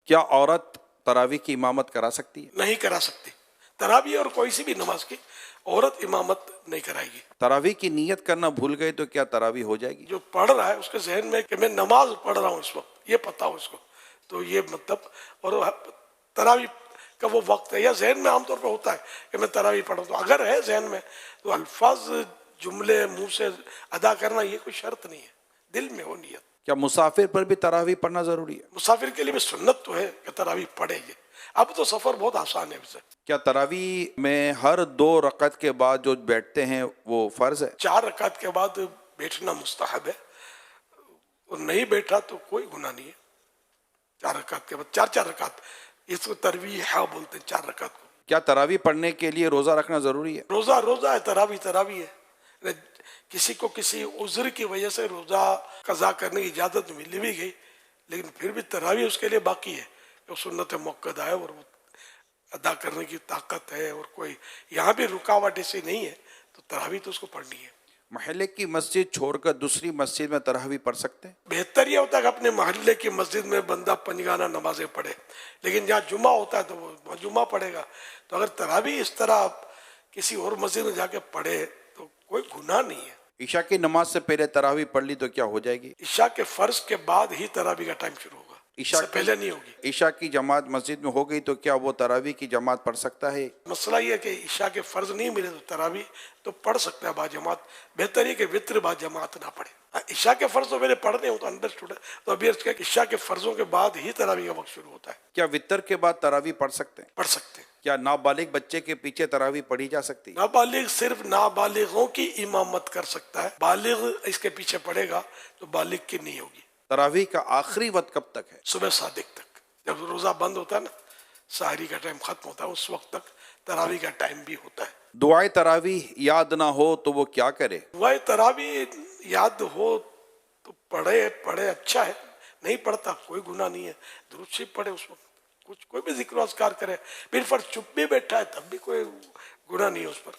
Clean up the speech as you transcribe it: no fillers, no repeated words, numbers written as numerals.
क्या औरत तरावी की इमामत करा सकती है? नहीं करा सकती। तरावी और कोई सी भी नमाज की औरत इमामत नहीं कराएगी। तरावी की नियत करना भूल गए तो क्या तरावी हो जाएगी? जो पढ़ रहा है उसके जहन में कि मैं नमाज पढ़ रहा हूँ इस वक्त, ये पता हो उसको, तो ये मतलब, और तरावी का वो वक्त है या जहन में आमतौर पर होता है कि मैं तरावी पढ़ूँ, तो अगर है जहन में तो अल्फाज जुमले मुंह से अदा करना ये कोई शर्त नहीं है, दिल में हो नियत। क्या मुसाफिर पर भी तरावी पढ़ना जरूरी है? मुसाफिर के लिए भी सुन्नत तो है कि तरावी पढ़ेंगे। अब तो सफर बहुत आसान है उससे। क्या तरावी में हर 2 रकअत के बाद जो बैठते हैं वो फर्ज है? 4 रकात के बाद बैठना मुस्तहब है, और नहीं बैठा तो कोई गुनाह नहीं है। 4 रकात के बाद 4 रकात, इसको तरवीह बोलते हैं 4 रकात को। क्या तरावी पढ़ने के लिए रोजा रखना जरूरी है? रोजा रोजा है, तरावी तरावी है। किसी को किसी उज्र की वजह से रोजा कजा करने की इजाजत मिल भी गई, लेकिन फिर भी तरावी उसके लिए बाकी है। तो सुन्नत मुक्कदा है और वो अदा करने की ताकत है, और कोई यहाँ भी रुकावट ऐसी नहीं है, तो तरावी तो उसको पढ़नी है। महल्ले की मस्जिद छोड़कर दूसरी मस्जिद में तरावी पढ़ सकते हैं? बेहतर यह होता है कि अपने मोहल्ले की मस्जिद में बंदा पंजगाना नमाजें पढ़े, लेकिन जहाँ जुमा होता है तो वो जुमा पढ़ेगा। तो अगर तरावी इस तरह किसी और मस्जिद में जाके पढ़े तो कोई गुनाह नहीं है। ईशा की नमाज से पहले तरावी पढ़ ली तो क्या हो जाएगी? ईशा के फर्ज के बाद ही तरावी का टाइम शुरू होगा, ईशा इससे पहले नहीं होगी। ईशा की जमात मस्जिद में हो गई तो क्या वो तरावी की जमात पढ़ सकता है? मसला ये है कि ईशा के फर्ज नहीं मिले तो तरावी तो पढ़ सकता है बाजमात। बेहतर ये कि वित्र बाजमात ना पढ़े। ईशा के फर्ज तो मेरे पढ़ने हो तो अंडरस्टूड है, तो अभी ईशा के फर्जों के बाद ही तरावी का वक्त शुरू होता है। क्या वितर के बाद तरावी पढ़ सकते हैं? पढ़ सकते हैं। क्या नाबालिग बच्चे के पीछे तरावी पढ़ी जा सकती है? नाबालिग सिर्फ नाबालिगों की इमामत कर सकता है, बालिग इसके पीछे पड़ेगा तो बालिग की नहीं होगी। तरावी का आखिरी वक्त कब तक है? सुबह सादिक तक, जब रोजा बंद होता है ना, साहरी का टाइम खत्म होता है, उस वक्त तक तरावी का टाइम भी होता है। दुआए तरावी याद ना हो तो वो क्या करे? दुआए तरावी याद हो तो पढ़े, पढ़े अच्छा है, नहीं पढ़ता कोई गुनाह नहीं है, दुरूद शरीफ पढ़े उस वक्त, कुछ कोई भी जिक्र अस्कार करे, फिर फर्ज चुप भी बैठा है तब भी कोई गुनाह नहीं है उस पर।